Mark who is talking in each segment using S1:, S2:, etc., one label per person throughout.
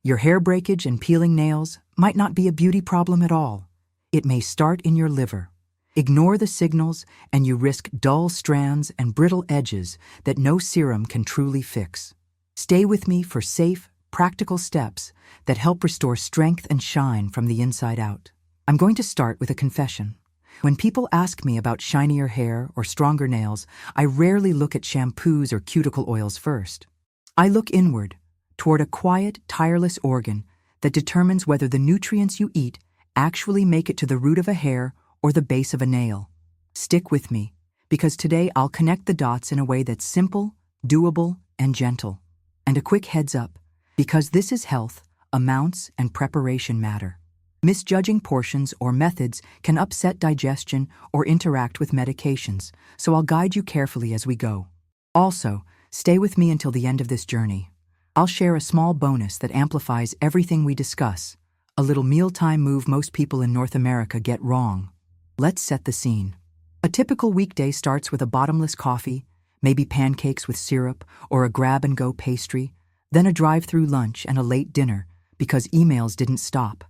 S1: Your hair breakage and peeling nails might not be a beauty problem at all. It may start in your liver. Ignore the signals and you risk dull strands and brittle edges that no serum can truly fix. Stay with me for safe, practical steps that help restore strength and shine from the inside out. I'm going to start with a confession. When people ask me about shinier hair or stronger nails, I rarely look at shampoos or cuticle oils first. I look inward, toward a quiet, tireless organ that determines whether the nutrients you eat actually make it to the root of a hair or the base of a nail. Stick with me, because today I'll connect the dots in a way that's simple, doable, and gentle. And a quick heads up, because this is health, amounts and preparation matter. Misjudging portions or methods can upset digestion or interact with medications, so I'll guide you carefully as we go. Also, stay with me until the end of this journey. I'll share a small bonus that amplifies everything we discuss, a little mealtime move most people in North America get wrong. Let's set the scene. A typical weekday starts with a bottomless coffee, maybe pancakes with syrup or a grab-and-go pastry, then a drive-through lunch and a late dinner because emails didn't stop.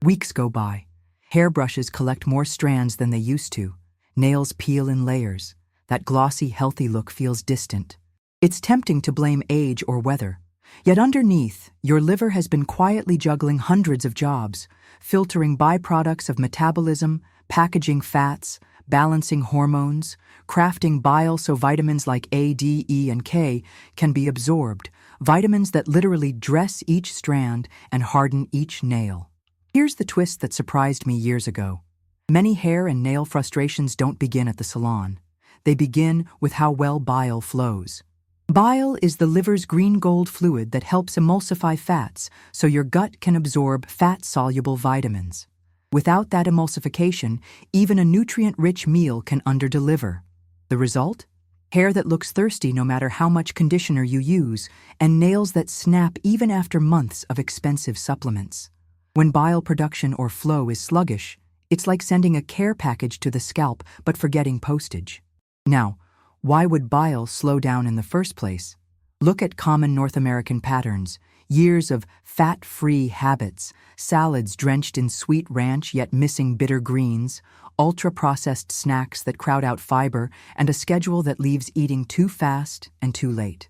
S1: Weeks go by. Hairbrushes collect more strands than they used to. Nails peel in layers. That glossy, healthy look feels distant. It's tempting to blame age or weather. Yet underneath, your liver has been quietly juggling hundreds of jobs, filtering byproducts of metabolism, packaging fats, balancing hormones, crafting bile so vitamins like A, D, E, and K can be absorbed, vitamins that literally dress each strand and harden each nail. Here's the twist that surprised me years ago. Many hair and nail frustrations don't begin at the salon. They begin with how well bile flows. Bile is the liver's green-gold fluid that helps emulsify fats so your gut can absorb fat-soluble vitamins. Without that emulsification, even a nutrient-rich meal can underdeliver. The result? Hair that looks thirsty no matter how much conditioner you use, and nails that snap even after months of expensive supplements. When bile production or flow is sluggish, it's like sending a care package to the scalp but forgetting postage. Now, why would bile slow down in the first place? Look at common North American patterns. Years of fat-free habits, salads drenched in sweet ranch yet missing bitter greens, ultra-processed snacks that crowd out fiber, and a schedule that leaves eating too fast and too late.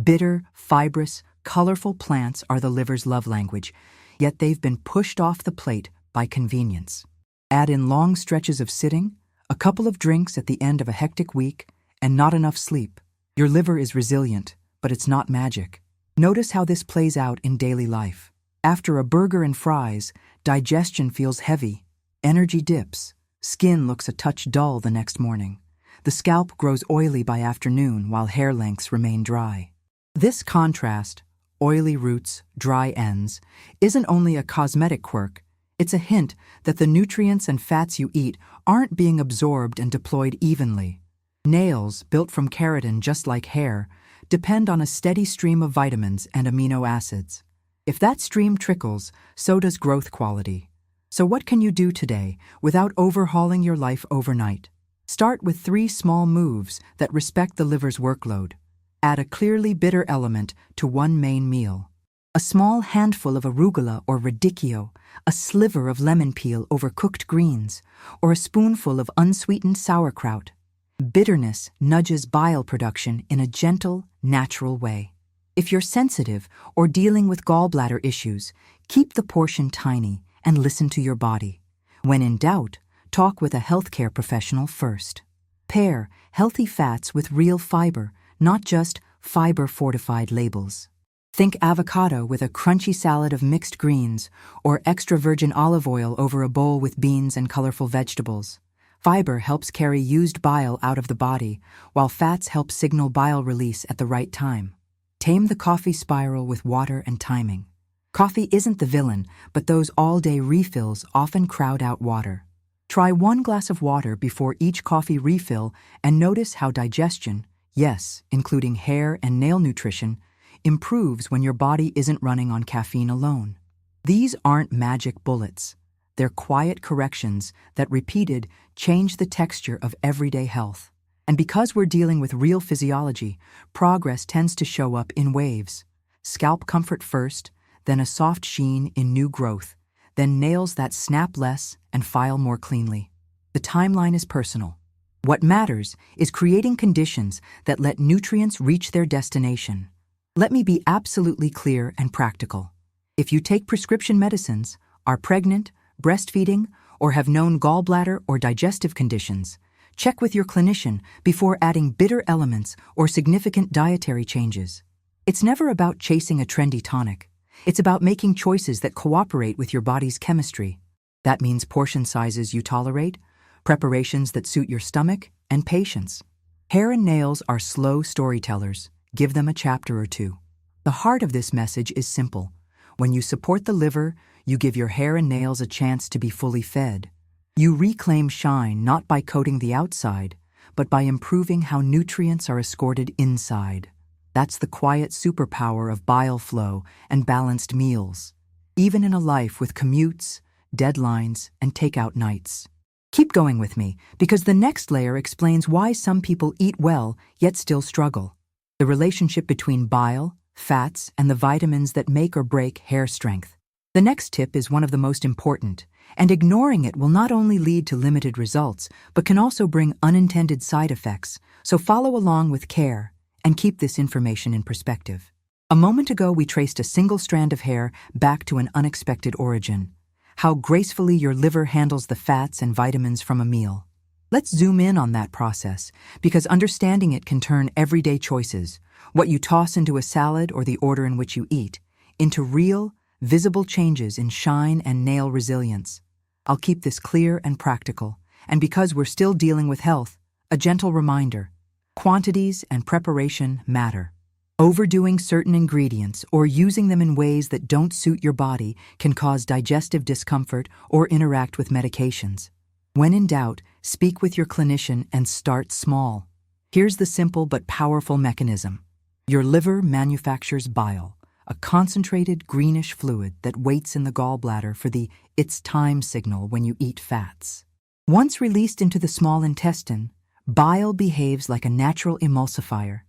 S1: Bitter, fibrous, colorful plants are the liver's love language, yet they've been pushed off the plate by convenience. Add in long stretches of sitting, a couple of drinks at the end of a hectic week, and not enough sleep. Your liver is resilient, but it's not magic. Notice how this plays out in daily life. After a burger and fries, digestion feels heavy, energy dips, skin looks a touch dull the next morning. The scalp grows oily by afternoon while hair lengths remain dry. This contrast, oily roots, dry ends, isn't only a cosmetic quirk, it's a hint that the nutrients and fats you eat aren't being absorbed and deployed evenly. Nails, built from keratin just like hair, depend on a steady stream of vitamins and amino acids. If that stream trickles, so does growth quality. So what can you do today without overhauling your life overnight? Start with 3 small moves that respect the liver's workload. Add a clearly bitter element to one main meal. A small handful of arugula or radicchio, a sliver of lemon peel over cooked greens, or a spoonful of unsweetened sauerkraut. Bitterness nudges bile production in a gentle, natural way. If you're sensitive or dealing with gallbladder issues, keep the portion tiny and listen to your body. When in doubt, talk with a healthcare professional first. Pair healthy fats with real fiber, not just fiber-fortified labels. Think avocado with a crunchy salad of mixed greens, or extra virgin olive oil over a bowl with beans and colorful vegetables. Fiber helps carry used bile out of the body, while fats help signal bile release at the right time. Tame the coffee spiral with water and timing. Coffee isn't the villain, but those all-day refills often crowd out water. Try 1 glass of water before each coffee refill and notice how digestion, yes, including hair and nail nutrition, improves when your body isn't running on caffeine alone. These aren't magic bullets. They're quiet corrections that, repeated, change the texture of everyday health. And because we're dealing with real physiology, progress tends to show up in waves. Scalp comfort first, then a soft sheen in new growth, then nails that snap less and file more cleanly. The timeline is personal. What matters is creating conditions that let nutrients reach their destination. Let me be absolutely clear and practical. If you take prescription medicines, are pregnant, breastfeeding, or have known gallbladder or digestive conditions, check with your clinician before adding bitter elements or significant dietary changes. It's never about chasing a trendy tonic. It's about making choices that cooperate with your body's chemistry. That means portion sizes you tolerate, preparations that suit your stomach, and patience. Hair and nails are slow storytellers. Give them a chapter or two. The heart of this message is simple. When you support the liver, you give your hair and nails a chance to be fully fed. You reclaim shine not by coating the outside, but by improving how nutrients are escorted inside. That's the quiet superpower of bile flow and balanced meals, even in a life with commutes, deadlines, and takeout nights. Keep going with me, because the next layer explains why some people eat well yet still struggle. The relationship between bile, fats, and the vitamins that make or break hair strength. The next tip is one of the most important, and ignoring it will not only lead to limited results, but can also bring unintended side effects, so follow along with care and keep this information in perspective. A moment ago, we traced a single strand of hair back to an unexpected origin. How gracefully your liver handles the fats and vitamins from a meal. Let's zoom in on that process, because understanding it can turn everyday choices, what you toss into a salad or the order in which you eat, into real, visible changes in shine and nail resilience. I'll keep this clear and practical, and because we're still dealing with health, a gentle reminder. Quantities and preparation matter. Overdoing certain ingredients or using them in ways that don't suit your body can cause digestive discomfort or interact with medications. When in doubt, speak with your clinician and start small. Here's the simple but powerful mechanism. Your liver manufactures bile, a concentrated greenish fluid that waits in the gallbladder for the "it's time" signal when you eat fats. Once released into the small intestine, bile behaves like a natural emulsifier,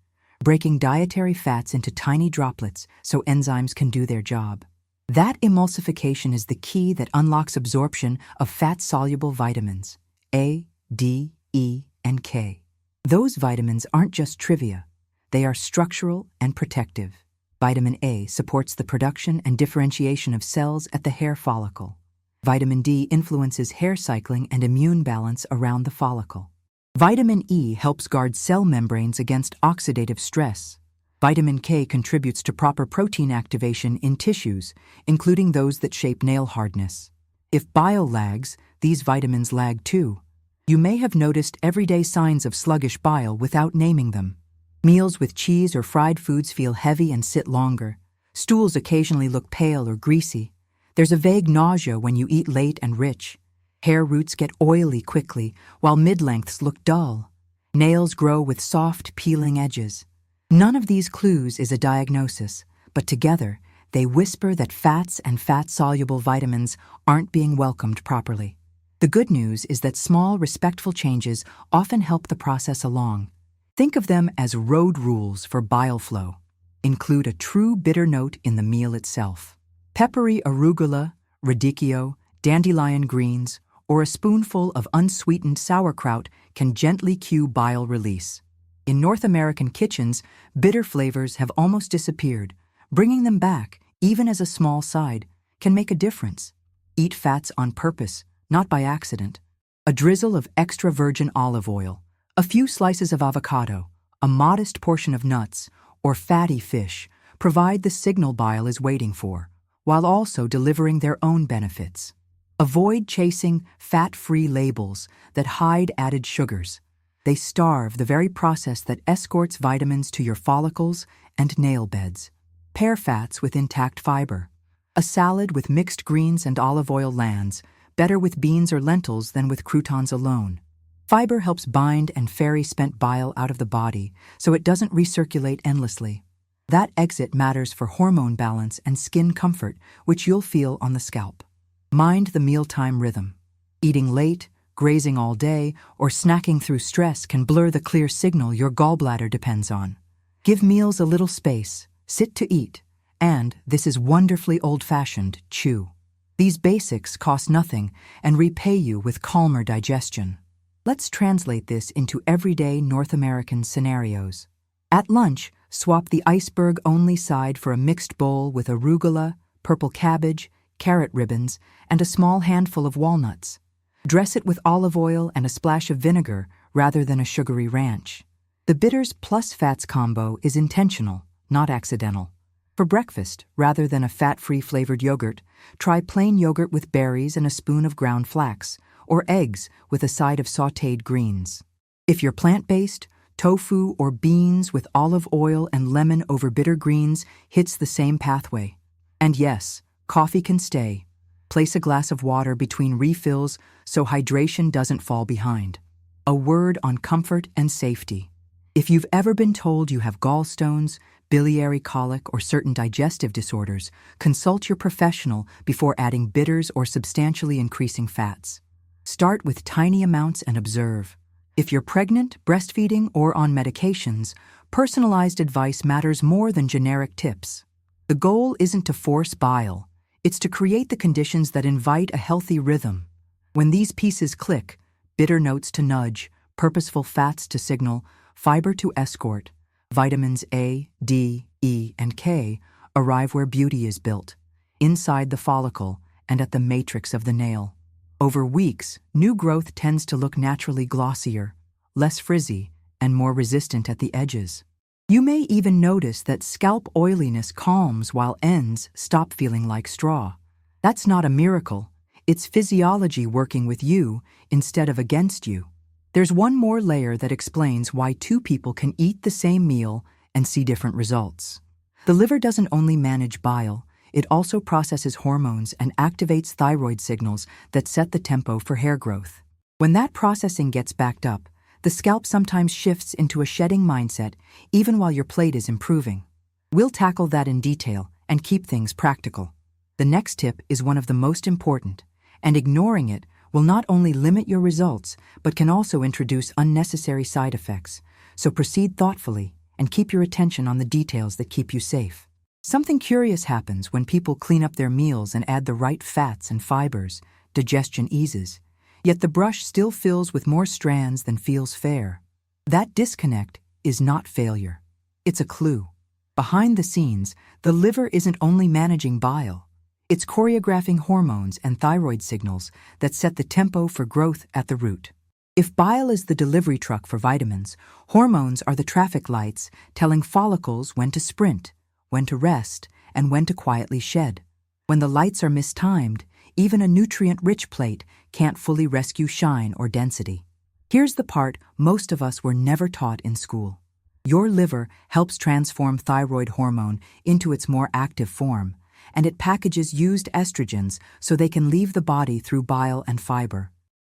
S1: breaking dietary fats into tiny droplets so enzymes can do their job. That emulsification is the key that unlocks absorption of fat-soluble vitamins, A, D, E, and K. Those vitamins aren't just trivia. They are structural and protective. Vitamin A supports the production and differentiation of cells at the hair follicle. Vitamin D influences hair cycling and immune balance around the follicle. Vitamin E helps guard cell membranes against oxidative stress. Vitamin K contributes to proper protein activation in tissues, including those that shape nail hardness. If bile lags, these vitamins lag too. You may have noticed everyday signs of sluggish bile without naming them. Meals with cheese or fried foods feel heavy and sit longer. Stools occasionally look pale or greasy. There's a vague nausea when you eat late and rich. Hair roots get oily quickly, while mid-lengths look dull. Nails grow with soft, peeling edges. None of these clues is a diagnosis, but together, they whisper that fats and fat-soluble vitamins aren't being welcomed properly. The good news is that small, respectful changes often help the process along. Think of them as road rules for bile flow. Include a true bitter note in the meal itself. Peppery arugula, radicchio, dandelion greens, or a spoonful of unsweetened sauerkraut can gently cue bile release. In North American kitchens, bitter flavors have almost disappeared. Bringing them back, even as a small side, can make a difference. Eat fats on purpose, not by accident. A drizzle of extra virgin olive oil, a few slices of avocado, a modest portion of nuts, or fatty fish provide the signal bile is waiting for, while also delivering their own benefits. Avoid chasing fat-free labels that hide added sugars. They starve the very process that escorts vitamins to your follicles and nail beds. Pair fats with intact fiber. A salad with mixed greens and olive oil lands better with beans or lentils than with croutons alone. Fiber helps bind and ferry spent bile out of the body so it doesn't recirculate endlessly. That exit matters for hormone balance and skin comfort, which you'll feel on the scalp. Mind the mealtime rhythm. Eating late, grazing all day, or snacking through stress can blur the clear signal your gallbladder depends on. Give meals a little space, sit to eat, And, this is wonderfully old-fashioned, chew. These basics cost nothing and repay you with calmer digestion. Let's translate this into everyday North American scenarios. At lunch, swap the iceberg-only side for a mixed bowl with arugula, purple cabbage, carrot ribbons, and a small handful of walnuts. Dress it with olive oil and a splash of vinegar rather than a sugary ranch. The bitters plus fats combo is intentional, not accidental. For breakfast, rather than a fat-free flavored yogurt, try plain yogurt with berries and a spoon of ground flax, or eggs with a side of sautéed greens. If you're plant-based, tofu or beans with olive oil and lemon over bitter greens hits the same pathway. And yes, coffee can stay. Place a glass of water between refills so hydration doesn't fall behind. A word on comfort and safety. If you've ever been told you have gallstones, biliary colic, or certain digestive disorders, consult your professional before adding bitters or substantially increasing fats. Start with tiny amounts and observe. If you're pregnant, breastfeeding, or on medications, personalized advice matters more than generic tips. The goal isn't to force bile. It's to create the conditions that invite a healthy rhythm. When these pieces click, bitter notes to nudge, purposeful fats to signal, fiber to escort, vitamins A, D, E, and K arrive where beauty is built, inside the follicle and at the matrix of the nail. Over weeks, new growth tends to look naturally glossier, less frizzy, and more resistant at the edges. You may even notice that scalp oiliness calms while ends stop feeling like straw. That's not a miracle. It's physiology working with you instead of against you. There's one more layer that explains why two people can eat the same meal and see different results. The liver doesn't only manage bile, it also processes hormones and activates thyroid signals that set the tempo for hair growth. When that processing gets backed up, the scalp sometimes shifts into a shedding mindset even while your plate is improving. We'll tackle that in detail and keep things practical. The next tip is one of the most important, and ignoring it will not only limit your results, but can also introduce unnecessary side effects. So proceed thoughtfully and keep your attention on the details that keep you safe. Something curious happens when people clean up their meals and add the right fats and fibers. Digestion eases, yet the brush still fills with more strands than feels fair. That disconnect is not failure. It's a clue. Behind the scenes, the liver isn't only managing bile. It's choreographing hormones and thyroid signals that set the tempo for growth at the root. If bile is the delivery truck for vitamins, hormones are the traffic lights telling follicles when to sprint, when to rest, and when to quietly shed. When the lights are mistimed, even a nutrient-rich plate can't fully rescue shine or density. Here's the part most of us were never taught in school. Your liver helps transform thyroid hormone into its more active form, and it packages used estrogens so they can leave the body through bile and fiber.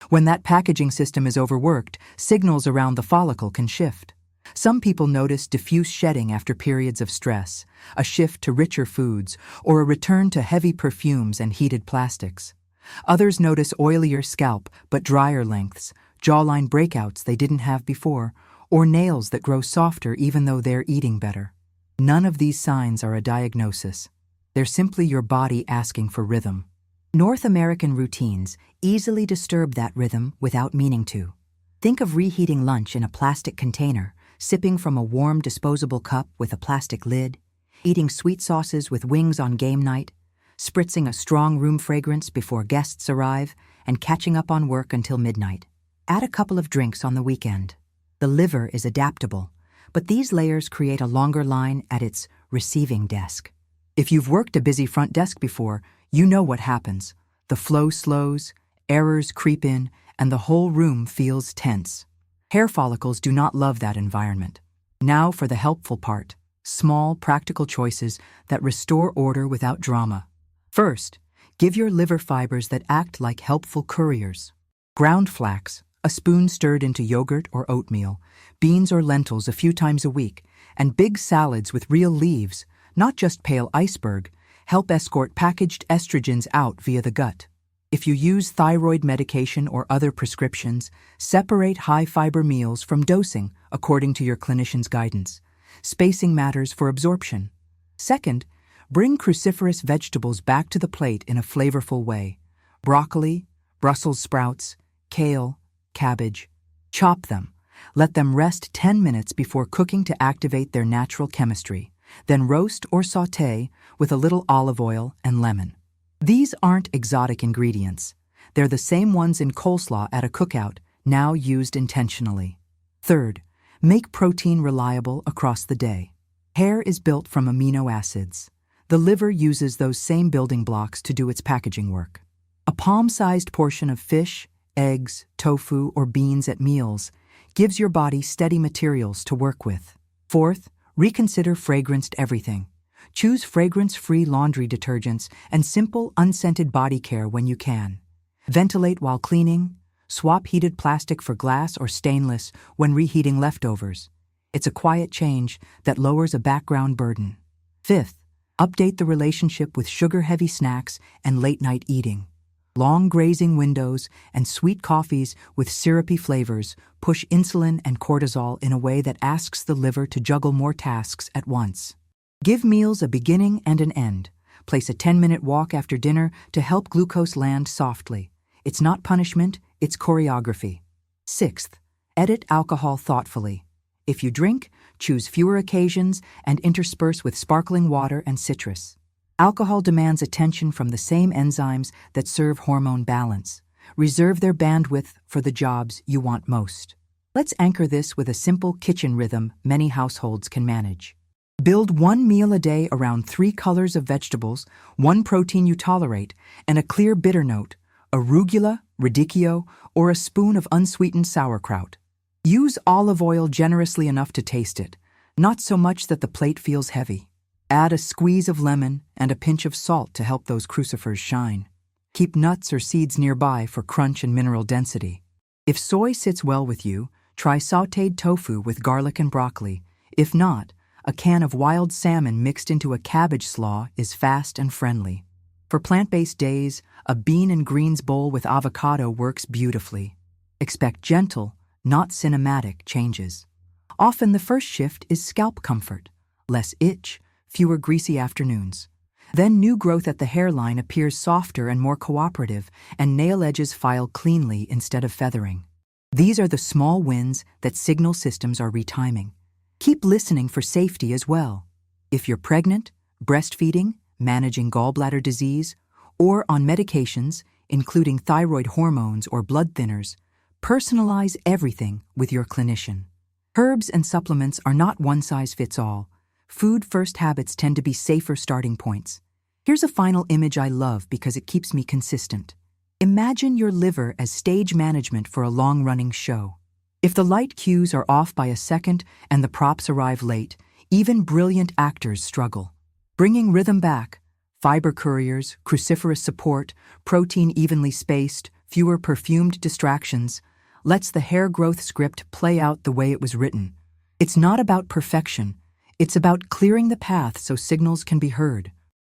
S1: When that packaging system is overworked, signals around the follicle can shift. Some people notice diffuse shedding after periods of stress, a shift to richer foods, or a return to heavy perfumes and heated plastics. Others notice oilier scalp but drier lengths, jawline breakouts they didn't have before, or nails that grow softer even though they're eating better. None of these signs are a diagnosis. They're simply your body asking for rhythm. North American routines easily disturb that rhythm without meaning to. Think of reheating lunch in a plastic container, sipping from a warm disposable cup with a plastic lid, eating sweet sauces with wings on game night, spritzing a strong room fragrance before guests arrive, and catching up on work until midnight. Add a couple of drinks on the weekend. The liver is adaptable, but these layers create a longer line at its receiving desk. If you've worked a busy front desk before, you know what happens. The flow slows, errors creep in, and the whole room feels tense. Hair follicles do not love that environment. Now for the helpful part, small, practical choices that restore order without drama. First, give your liver fibers that act like helpful couriers. Ground flax, a spoon stirred into yogurt or oatmeal, beans or lentils a few times a week, and big salads with real leaves, not just pale iceberg, help escort packaged estrogens out via the gut. If you use thyroid medication or other prescriptions, separate high-fiber meals from dosing according to your clinician's guidance. Spacing matters for absorption. Second, Bring cruciferous vegetables back to the plate in a flavorful way. Broccoli, Brussels sprouts, kale, cabbage. Chop them. Let them rest 10 minutes before cooking to activate their natural chemistry. Then roast or sauté with a little olive oil and lemon. These aren't exotic ingredients. They're the same ones in coleslaw at a cookout, now used intentionally. Third, make protein reliable across the day. Hair is built from amino acids. The liver uses those same building blocks to do its packaging work. A palm-sized portion of fish, eggs, tofu, or beans at meals gives your body steady materials to work with. Fourth, reconsider fragranced everything. Choose fragrance-free laundry detergents and simple, unscented body care when you can. Ventilate while cleaning. Swap heated plastic for glass or stainless when reheating leftovers. It's a quiet change that lowers a background burden. Fifth, update the relationship with sugar-heavy snacks and late-night eating. Long grazing windows and sweet coffees with syrupy flavors push insulin and cortisol in a way that asks the liver to juggle more tasks at once. Give meals a beginning and an end. Place a 10-minute walk after dinner to help glucose land softly. It's not punishment, it's choreography. Sixth, edit alcohol thoughtfully. If you drink, choose fewer occasions and intersperse with sparkling water and citrus. Alcohol demands attention from the same enzymes that serve hormone balance. Reserve their bandwidth for the jobs you want most. Let's anchor this with a simple kitchen rhythm many households can manage. Build one meal a day around 3 colors of vegetables, 1 protein you tolerate, and a clear bitter note, arugula, radicchio, or a spoon of unsweetened sauerkraut. Use olive oil generously enough to taste it, not so much that the plate feels heavy. Add a squeeze of lemon and a pinch of salt to help those crucifers shine. Keep nuts or seeds nearby for crunch and mineral density. If soy sits well with you, try sautéed tofu with garlic and broccoli. If not, a can of wild salmon mixed into a cabbage slaw is fast and friendly. For plant-based days, a bean and greens bowl with avocado works beautifully. Expect gentle, not cinematic changes. Often the first shift is scalp comfort. Less itch, fewer greasy afternoons. Then new growth at the hairline appears softer and more cooperative, and nail edges file cleanly instead of feathering. These are the small wins that signal systems are retiming. Keep listening for safety as well. If you're pregnant, breastfeeding, managing gallbladder disease, or on medications, including thyroid hormones or blood thinners, personalize everything with your clinician. Herbs and supplements are not one-size-fits-all. Food-first habits tend to be safer starting points. Here's a final image I love because it keeps me consistent. Imagine your liver as stage management for a long-running show. If the light cues are off by a second and the props arrive late, even brilliant actors struggle. Bringing rhythm back, fiber couriers, cruciferous support, protein evenly spaced, fewer perfumed distractions, lets the hair growth script play out the way it was written. It's not about perfection. It's about clearing the path so signals can be heard.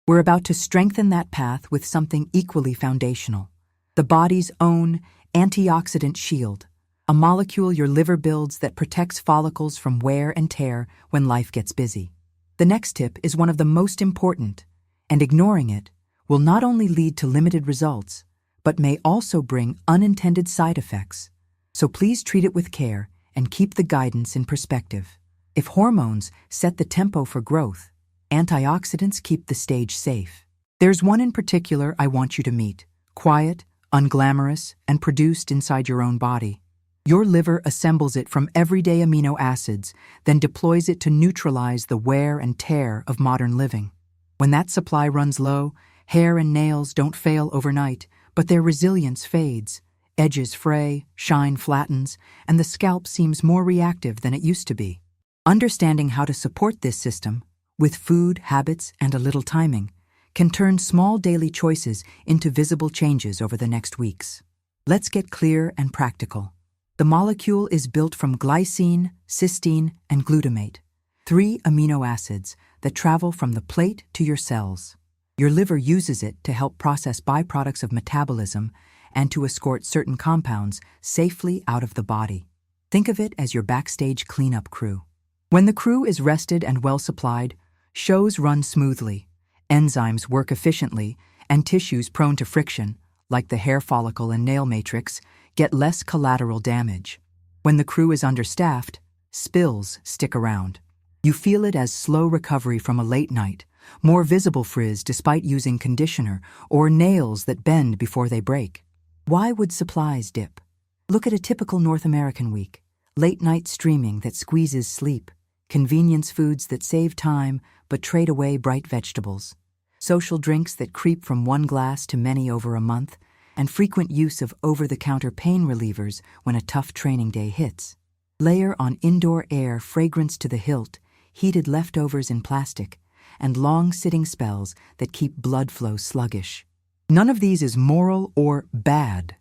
S1: We're about to strengthen that path with something equally foundational. The body's own antioxidant shield, a molecule your liver builds that protects follicles from wear and tear when life gets busy. The next tip is one of the most important, and ignoring it will not only lead to limited results, but may also bring unintended side effects. So please treat it with care and keep the guidance in perspective. If hormones set the tempo for growth, antioxidants keep the stage safe. There's one in particular I want you to meet, quiet, unglamorous, and produced inside your own body. Your liver assembles it from everyday amino acids, then deploys it to neutralize the wear and tear of modern living. When that supply runs low, hair and nails don't fail overnight, but their resilience fades. Edges fray, shine flattens, and the scalp seems more reactive than it used to be. Understanding how to support this system, with food, habits, and a little timing, can turn small daily choices into visible changes over the next weeks. Let's get clear and practical. The molecule is built from glycine, cysteine, and glutamate, 3 amino acids that travel from the plate to your cells. Your liver uses it to help process byproducts of metabolism and to escort certain compounds safely out of the body. Think of it as your backstage cleanup crew. When the crew is rested and well supplied, shows run smoothly. Enzymes work efficiently, and tissues prone to friction, like the hair follicle and nail matrix, get less collateral damage. When the crew is understaffed, spills stick around. You feel it as slow recovery from a late night, more visible frizz despite using conditioner, or nails that bend before they break. Why would supplies dip? Look at a typical North American week. Late night streaming that squeezes sleep, convenience foods that save time but trade away bright vegetables, social drinks that creep from one glass to many over a month, and frequent use of over-the-counter pain relievers when a tough training day hits. Layer on indoor air fragrance to the hilt, heated leftovers in plastic, and long sitting spells that keep blood flow sluggish. None of these is moral or bad,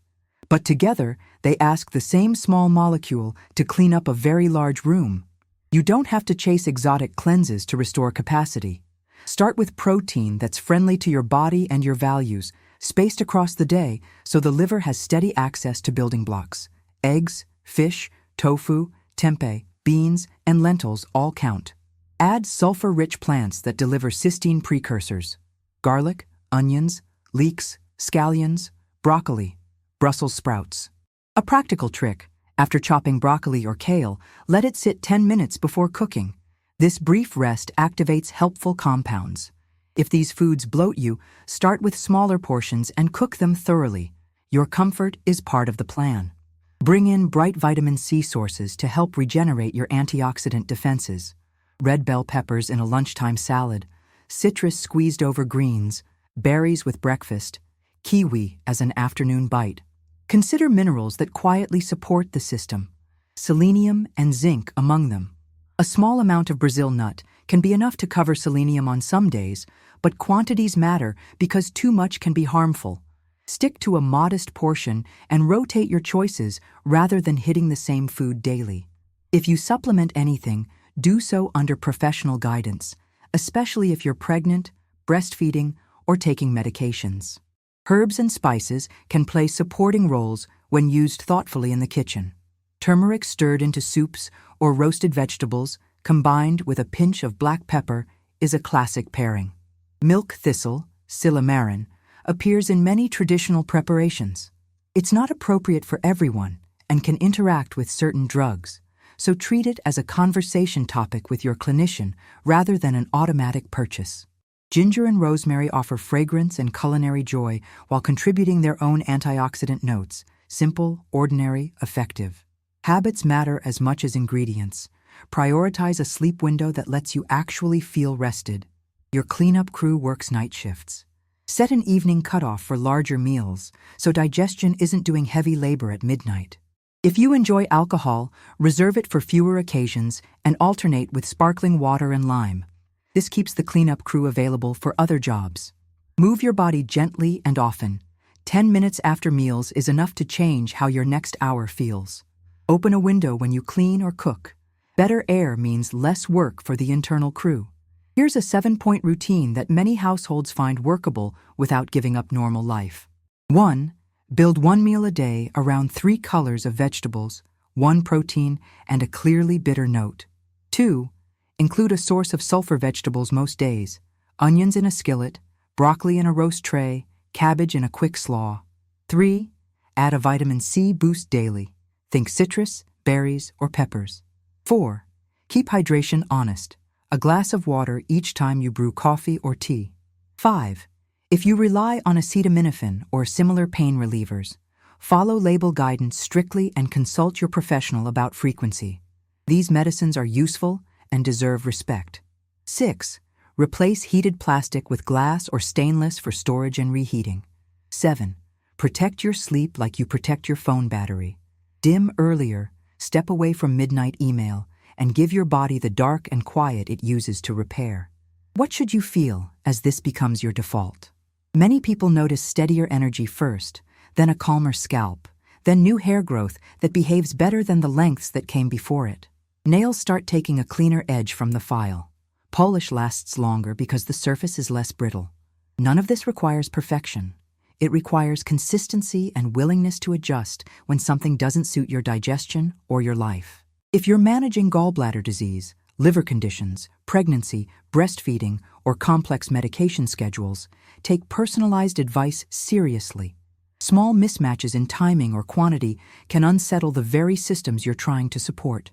S1: but together they ask the same small molecule to clean up a very large room. You don't have to chase exotic cleanses to restore capacity. Start with protein that's friendly to your body and your values, spaced across the day so the liver has steady access to building blocks. Eggs, fish, tofu, tempeh, beans, and lentils all count. Add sulfur-rich plants that deliver cysteine precursors. Garlic, onions, leeks, scallions, broccoli, Brussels sprouts. A practical trick: after chopping broccoli or kale, let it sit 10 minutes before cooking. This brief rest activates helpful compounds. If these foods bloat you, start with smaller portions and cook them thoroughly. Your comfort is part of the plan. Bring in bright vitamin C sources to help regenerate your antioxidant defenses. Red bell peppers in a lunchtime salad, citrus squeezed over greens, berries with breakfast, kiwi as an afternoon bite. Consider minerals that quietly support the system, selenium and zinc among them. A small amount of Brazil nut can be enough to cover selenium on some days, but quantities matter because too much can be harmful. Stick to a modest portion and rotate your choices rather than hitting the same food daily. If you supplement anything, do so under professional guidance, especially if you're pregnant, breastfeeding, or taking medications. Herbs and spices can play supporting roles when used thoughtfully in the kitchen. Turmeric stirred into soups or roasted vegetables, combined with a pinch of black pepper, is a classic pairing. Milk thistle, silymarin, appears in many traditional preparations. It's not appropriate for everyone and can interact with certain drugs, so treat it as a conversation topic with your clinician rather than an automatic purchase. Ginger and rosemary offer fragrance and culinary joy while contributing their own antioxidant notes: simple, ordinary, effective. Habits matter as much as ingredients. Prioritize a sleep window that lets you actually feel rested. Your cleanup crew works night shifts. Set an evening cutoff for larger meals so digestion isn't doing heavy labor at midnight. If you enjoy alcohol, reserve it for fewer occasions and alternate with sparkling water and lime. This keeps the cleanup crew available for other jobs. Move your body gently and often. 10 minutes after meals is enough to change how your next hour feels. Open a window when you clean or cook. Better air means less work for the internal crew. Here's a 7-point routine that many households find workable without giving up normal life. 1. Build one meal a day around 3 colors of vegetables, 1 protein, and a clearly bitter note. 2. Include a source of sulfur vegetables most days: onions in a skillet, broccoli in a roast tray, cabbage in a quick slaw. 3. Add a vitamin C boost daily. Think citrus, berries, or peppers. 4. Keep hydration honest: a glass of water each time you brew coffee or tea. 5. If you rely on acetaminophen or similar pain relievers, follow label guidance strictly and consult your professional about frequency. These medicines are useful and deserve respect. 6. Replace heated plastic with glass or stainless for storage and reheating. 7. Protect your sleep like you protect your phone battery. Dim earlier, step away from midnight email, and give your body the dark and quiet it uses to repair. What should you feel as this becomes your default? Many people notice steadier energy first, then a calmer scalp, then new hair growth that behaves better than the lengths that came before it. Nails start taking a cleaner edge from the file. Polish lasts longer because the surface is less brittle. None of this requires perfection. It requires consistency and willingness to adjust when something doesn't suit your digestion or your life. If you're managing gallbladder disease, liver conditions, pregnancy, breastfeeding, or complex medication schedules, take personalized advice seriously. Small mismatches in timing or quantity can unsettle the very systems you're trying to support.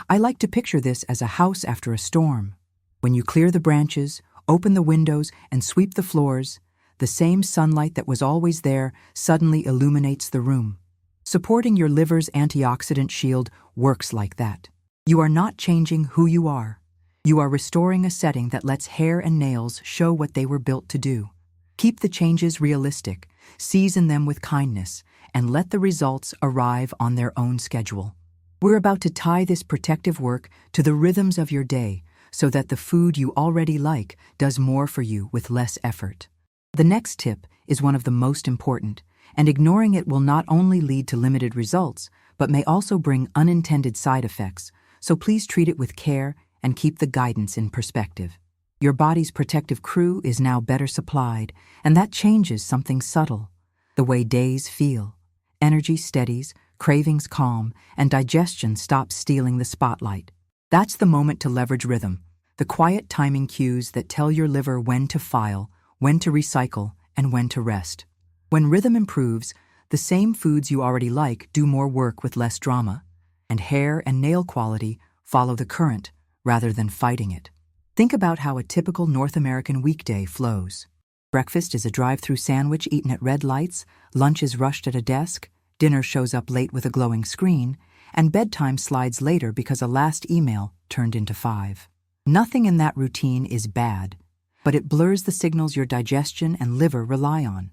S1: I like to picture this as a house after a storm. When you clear the branches, open the windows, and sweep the floors, the same sunlight that was always there suddenly illuminates the room. Supporting your liver's antioxidant shield works like that. You are not changing who you are. You are restoring a setting that lets hair and nails show what they were built to do. Keep the changes realistic, season them with kindness, and let the results arrive on their own schedule. We're about to tie this protective work to the rhythms of your day so that the food you already like does more for you with less effort. The next tip is one of the most important, and ignoring it will not only lead to limited results, but may also bring unintended side effects, so please treat it with care and keep the guidance in perspective. Your body's protective crew is now better supplied, and that changes something subtle. The way days feel. Energy steadies, cravings calm, and digestion stops stealing the spotlight. That's the moment to leverage rhythm, the quiet timing cues that tell your liver when to file, when to recycle, and when to rest. When rhythm improves, the same foods you already like do more work with less drama, and hair and nail quality follow the current rather than fighting it. Think about how a typical North American weekday flows. Breakfast is a drive-through sandwich eaten at red lights, lunch is rushed at a desk, dinner shows up late with a glowing screen, and bedtime slides later because a last email turned into 5. Nothing in that routine is bad, but it blurs the signals your digestion and liver rely on.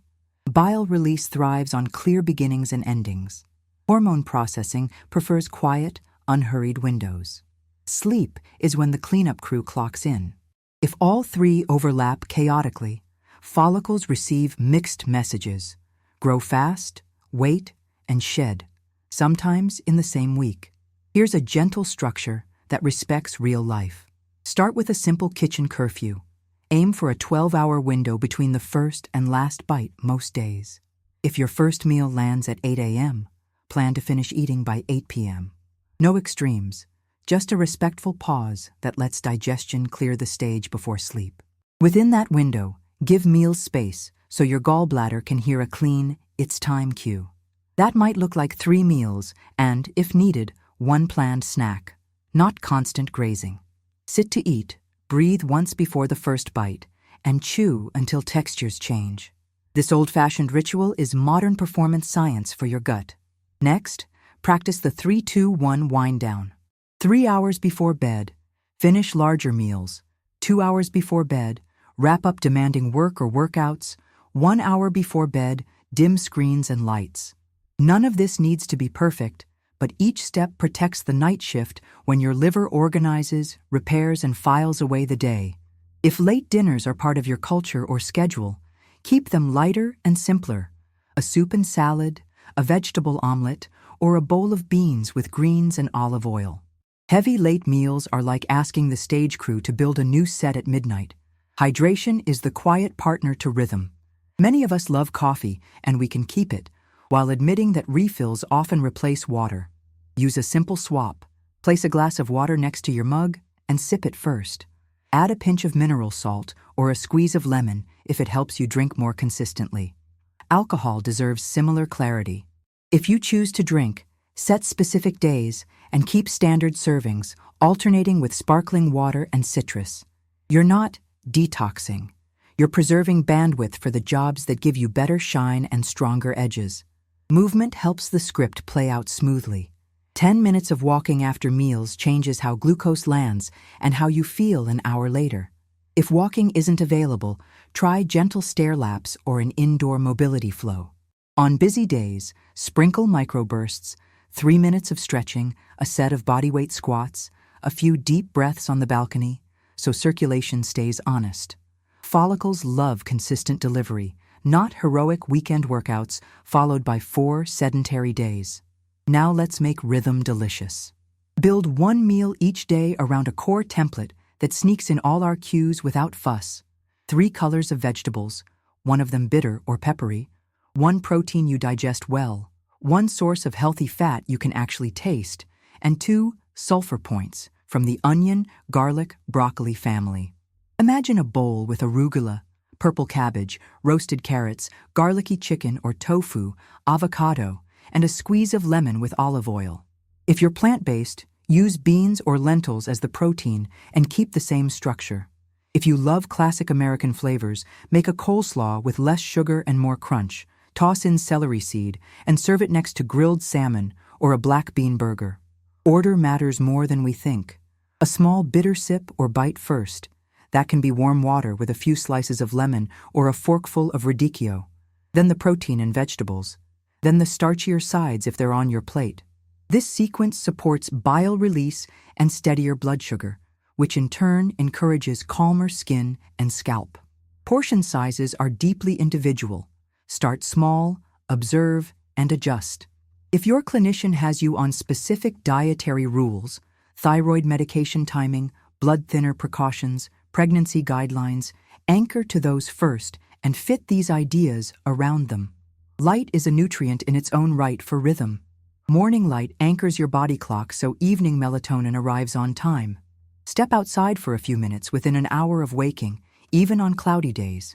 S1: Bile release thrives on clear beginnings and endings. Hormone processing prefers quiet, unhurried windows. Sleep is when the cleanup crew clocks in. If all three overlap chaotically, follicles receive mixed messages: grow fast, wait, and shed, sometimes in the same week. Here's a gentle structure that respects real life. Start with a simple kitchen curfew. Aim for a 12-hour window between the first and last bite most days. If your first meal lands at 8 a.m., plan to finish eating by 8 p.m. No extremes, just a respectful pause that lets digestion clear the stage before sleep. Within that window, give meals space so your gallbladder can hear a clean, it's time cue. That might look like 3 meals and, if needed, 1 planned snack, not constant grazing. Sit to eat, breathe once before the first bite, and chew until textures change. This old-fashioned ritual is modern performance science for your gut. Next, practice the 3-2-1 wind down. 3 hours before bed, finish larger meals. 2 hours before bed, wrap up demanding work or workouts. 1 hour before bed, dim screens and lights. None of this needs to be perfect, but each step protects the night shift when your liver organizes, repairs, and files away the day. If late dinners are part of your culture or schedule, keep them lighter and simpler. A soup and salad, a vegetable omelet, or a bowl of beans with greens and olive oil. Heavy late meals are like asking the stage crew to build a new set at midnight. Hydration is the quiet partner to rhythm. Many of us love coffee, and we can keep it, while admitting that refills often replace water. Use a simple swap. Place a glass of water next to your mug and sip it first. Add a pinch of mineral salt or a squeeze of lemon if it helps you drink more consistently. Alcohol deserves similar clarity. If you choose to drink, set specific days and keep standard servings, alternating with sparkling water and citrus. You're not detoxing. You're preserving bandwidth for the jobs that give you better shine and stronger edges. Movement helps the script play out smoothly. 10 minutes of walking after meals changes how glucose lands and how you feel an hour later. If walking isn't available, try gentle stair laps or an indoor mobility flow. On busy days, sprinkle microbursts, 3 minutes of stretching, a set of bodyweight squats, a few deep breaths on the balcony, so circulation stays honest. Follicles love consistent delivery, not heroic weekend workouts followed by 4 sedentary days. Now let's make rhythm delicious. Build 1 meal each day around a core template that sneaks in all our cues without fuss. 3 colors of vegetables, 1 of them bitter or peppery, 1 protein you digest well, 1 source of healthy fat you can actually taste, and 2 sulfur points from the onion, garlic, broccoli family. Imagine a bowl with arugula, purple cabbage, roasted carrots, garlicky chicken or tofu, avocado, and a squeeze of lemon with olive oil. If you're plant-based, use beans or lentils as the protein and keep the same structure. If you love classic American flavors, make a coleslaw with less sugar and more crunch. Toss in celery seed and serve it next to grilled salmon or a black bean burger. Order matters more than we think. A small bitter sip or bite first. That can be warm water with a few slices of lemon or a forkful of radicchio. Then the protein and vegetables. Then the starchier sides if they're on your plate. This sequence supports bile release and steadier blood sugar, which in turn encourages calmer skin and scalp. Portion sizes are deeply individual. Start small, observe, and adjust. If your clinician has you on specific dietary rules, thyroid medication timing, blood thinner precautions, pregnancy guidelines, anchor to those first and fit these ideas around them. Light is a nutrient in its own right for rhythm. Morning light anchors your body clock so evening melatonin arrives on time. Step outside for a few minutes within an hour of waking, even on cloudy days.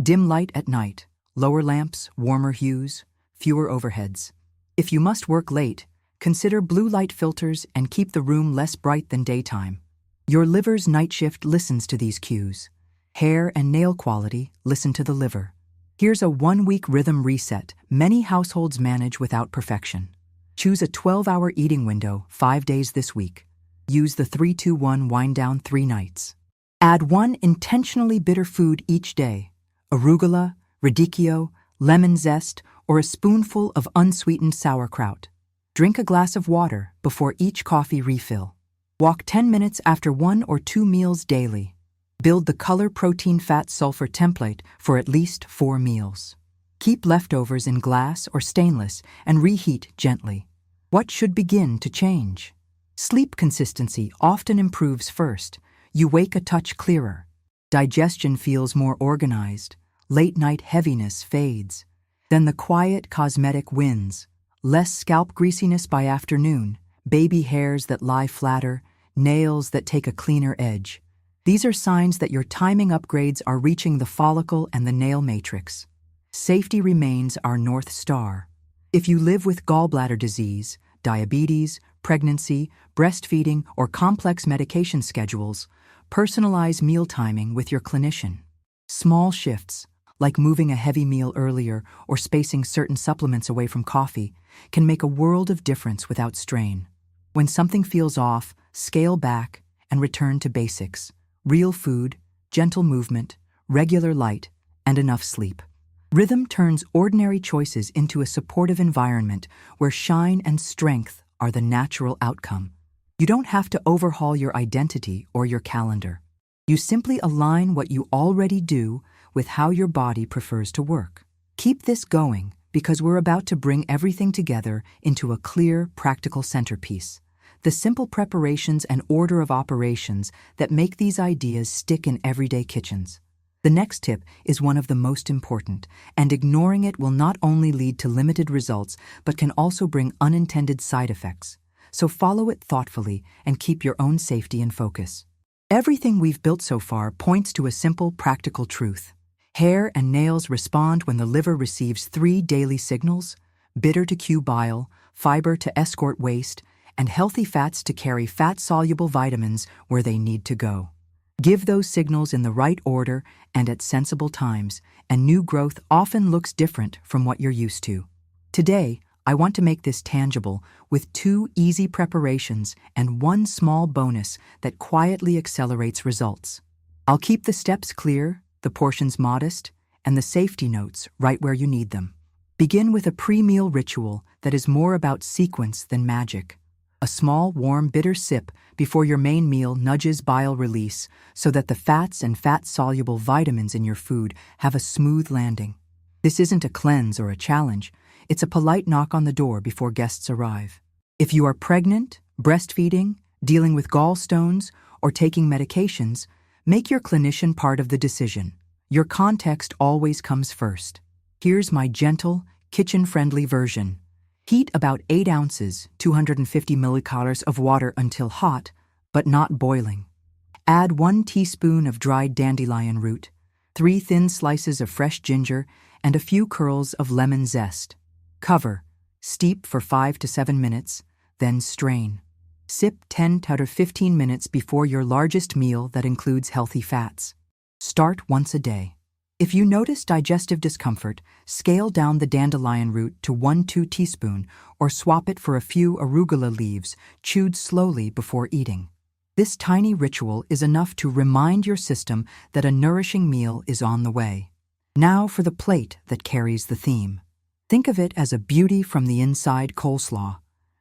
S1: Dim light at night, lower lamps, warmer hues, fewer overheads. If you must work late, consider blue light filters and keep the room less bright than daytime. Your liver's night shift listens to these cues. Hair and nail quality listen to the liver. Here's a 1-week rhythm reset many households manage without perfection. Choose a 12-hour eating window 5 days this week. Use the 3-2-1 wind down 3 nights. Add 1 intentionally bitter food each day. Arugula, radicchio, lemon zest, or a spoonful of unsweetened sauerkraut. Drink a glass of water before each coffee refill. Walk 10 minutes after 1 or 2 meals daily. Build the color protein fat sulfur template for at least 4 meals. Keep leftovers in glass or stainless and reheat gently. What should begin to change? Sleep consistency often improves first. You wake a touch clearer. Digestion feels more organized. Late-night heaviness fades. Then the quiet cosmetic wins. Less scalp greasiness by afternoon, baby hairs that lie flatter, nails that take a cleaner edge. These are signs that your timing upgrades are reaching the follicle and the nail matrix. Safety remains our North Star. If you live with gallbladder disease, diabetes, pregnancy, breastfeeding, or complex medication schedules, personalize meal timing with your clinician. Small shifts, like moving a heavy meal earlier or spacing certain supplements away from coffee, can make a world of difference without strain. When something feels off, scale back and return to basics. Real food, gentle movement, regular light, and enough sleep. Rhythm turns ordinary choices into a supportive environment where shine and strength are the natural outcome. You don't have to overhaul your identity or your calendar. You simply align what you already do with how your body prefers to work. Keep this going because we're about to bring everything together into a clear, practical centerpiece. The simple preparations and order of operations that make these ideas stick in everyday kitchens. The next tip is one of the most important, and ignoring it will not only lead to limited results, but can also bring unintended side effects. So follow it thoughtfully and keep your own safety in focus. Everything we've built so far points to a simple, practical truth. Hair and nails respond when the liver receives 3 daily signals: bitter to cue bile, fiber to escort waste, and healthy fats to carry fat-soluble vitamins where they need to go. Give those signals in the right order and at sensible times, and new growth often looks different from what you're used to. Today, I want to make this tangible with 2 easy preparations and 1 small bonus that quietly accelerates results. I'll keep the steps clear, the portions modest, and the safety notes right where you need them. Begin with a pre-meal ritual that is more about sequence than magic. A small, warm, bitter sip before your main meal nudges bile release so that the fats and fat-soluble vitamins in your food have a smooth landing. This isn't a cleanse or a challenge. It's a polite knock on the door before guests arrive. If you are pregnant, breastfeeding, dealing with gallstones, or taking medications, make your clinician part of the decision. Your context always comes first. Here's my gentle, kitchen-friendly version. Heat about 8 ounces, 250 millicalors of water until hot, but not boiling. Add 1 teaspoon of dried dandelion root, 3 thin slices of fresh ginger, and a few curls of lemon zest. Cover, steep for 5 to 7 minutes, then strain. Sip 10 to 15 minutes before your largest meal that includes healthy fats. Start once a day. If you notice digestive discomfort, scale down the dandelion root to 1–2 teaspoon or swap it for a few arugula leaves chewed slowly before eating. This tiny ritual is enough to remind your system that a nourishing meal is on the way. Now for the plate that carries the theme. Think of it as a beauty from the inside coleslaw,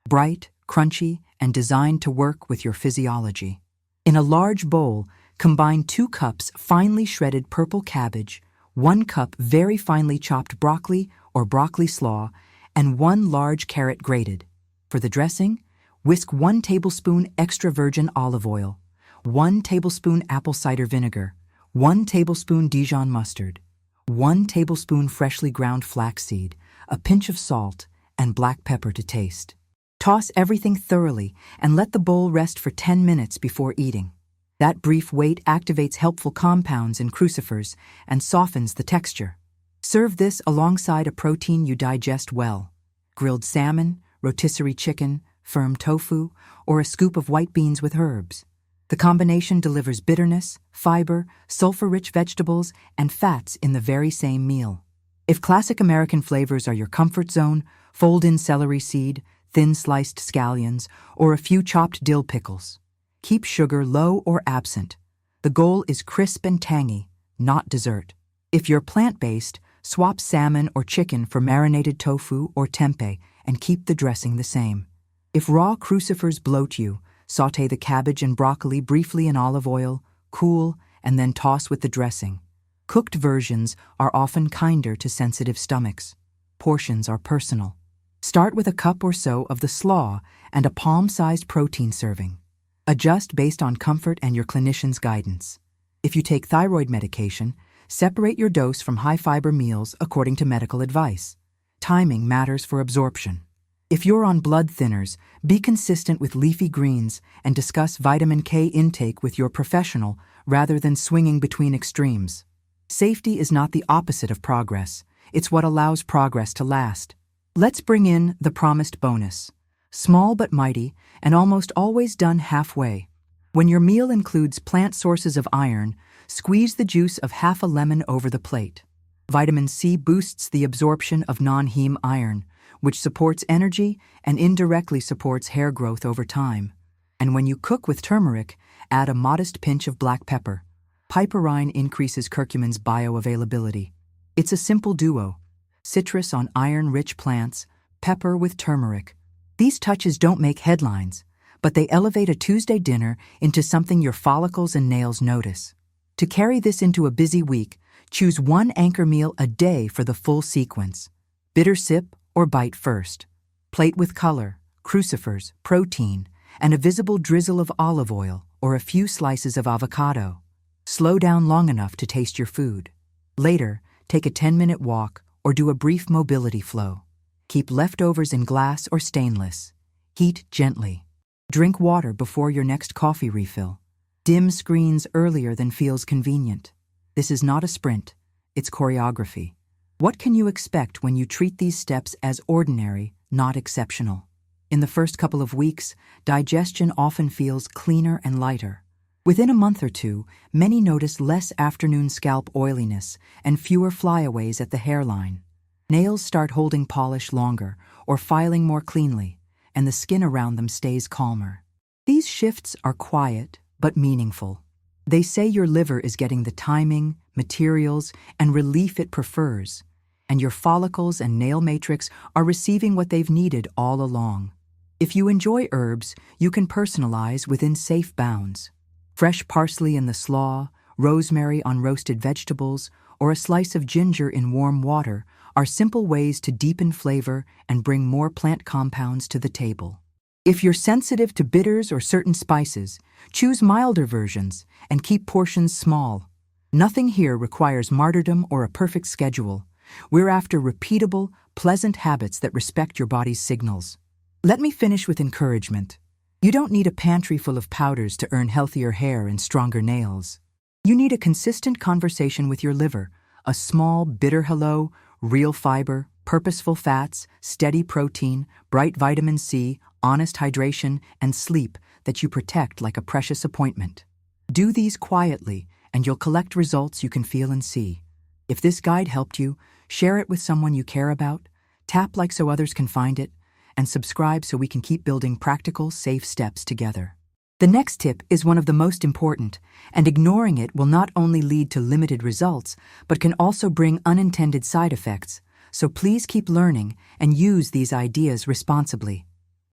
S1: bright, crunchy, and designed to work with your physiology. In a large bowl, combine 2 cups finely shredded purple cabbage, 1 cup very finely chopped broccoli or broccoli slaw, and 1 large carrot grated. For the dressing, whisk 1 tablespoon extra virgin olive oil, 1 tablespoon apple cider vinegar, 1 tablespoon Dijon mustard, 1 tablespoon freshly ground flaxseed, a pinch of salt, and black pepper to taste. Toss everything thoroughly and let the bowl rest for 10 minutes before eating. That brief wait activates helpful compounds in cruciferous and softens the texture. Serve this alongside a protein you digest well: grilled salmon, rotisserie chicken, firm tofu, or a scoop of white beans with herbs. The combination delivers bitterness, fiber, sulfur-rich vegetables, and fats in the very same meal. If classic American flavors are your comfort zone, fold in celery seed, thin sliced scallions, or a few chopped dill pickles. Keep sugar low or absent. The goal is crisp and tangy, not dessert. If you're plant-based, swap salmon or chicken for marinated tofu or tempeh and keep the dressing the same. If raw crucifers bloat you, sauté the cabbage and broccoli briefly in olive oil, cool, and then toss with the dressing. Cooked versions are often kinder to sensitive stomachs. Portions are personal. Start with a cup or so of the slaw and a palm-sized protein serving. Adjust based on comfort and your clinician's guidance. If you take thyroid medication, separate your dose from high-fiber meals according to medical advice. Timing matters for absorption. If you're on blood thinners, be consistent with leafy greens and discuss vitamin K intake with your professional rather than swinging between extremes. Safety is not the opposite of progress. It's what allows progress to last. Let's bring in the promised bonus. Small but mighty, and almost always done halfway. When your meal includes plant sources of iron, squeeze the juice of half a lemon over the plate. Vitamin C boosts the absorption of non-heme iron, which supports energy and indirectly supports hair growth over time. And when you cook with turmeric, add a modest pinch of black pepper. Piperine increases curcumin's bioavailability. It's a simple duo: citrus on iron-rich plants, pepper with turmeric. These touches don't make headlines, but they elevate a Tuesday dinner into something your follicles and nails notice. To carry this into a busy week, choose 1 anchor meal a day for the full sequence. Bitter sip or bite first. Plate with color, crucifers, protein, and a visible drizzle of olive oil or a few slices of avocado. Slow down long enough to taste your food. Later, take a 10-minute walk or do a brief mobility flow. Keep leftovers in glass or stainless. Heat gently. Drink water before your next coffee refill. Dim screens earlier than feels convenient. This is not a sprint, it's choreography. What can you expect when you treat these steps as ordinary, not exceptional? In the first couple of weeks, digestion often feels cleaner and lighter. Within a month or two, many notice less afternoon scalp oiliness and fewer flyaways at the hairline. Nails start holding polish longer or filing more cleanly, and the skin around them stays calmer. These shifts are quiet but meaningful. They say your liver is getting the timing, materials, and relief it prefers, and your follicles and nail matrix are receiving what they've needed all along. If you enjoy herbs, you can personalize within safe bounds. Fresh parsley in the slaw, rosemary on roasted vegetables, or a slice of ginger in warm water are simple ways to deepen flavor and bring more plant compounds to the table. If you're sensitive to bitters or certain spices, choose milder versions and keep portions small. Nothing here requires martyrdom or a perfect schedule. We're after repeatable, pleasant habits that respect your body's signals. Let me finish with encouragement. You don't need a pantry full of powders to earn healthier hair and stronger nails. You need a consistent conversation with your liver, a small, bitter hello, real fiber, purposeful fats, steady protein, bright vitamin C, honest hydration, and sleep that you protect like a precious appointment. Do these quietly, and you'll collect results you can feel and see. If this guide helped you, share it with someone you care about, tap like so others can find it, and subscribe so we can keep building practical, safe steps together. The next tip is one of the most important, and ignoring it will not only lead to limited results, but can also bring unintended side effects. So please keep learning and use these ideas responsibly.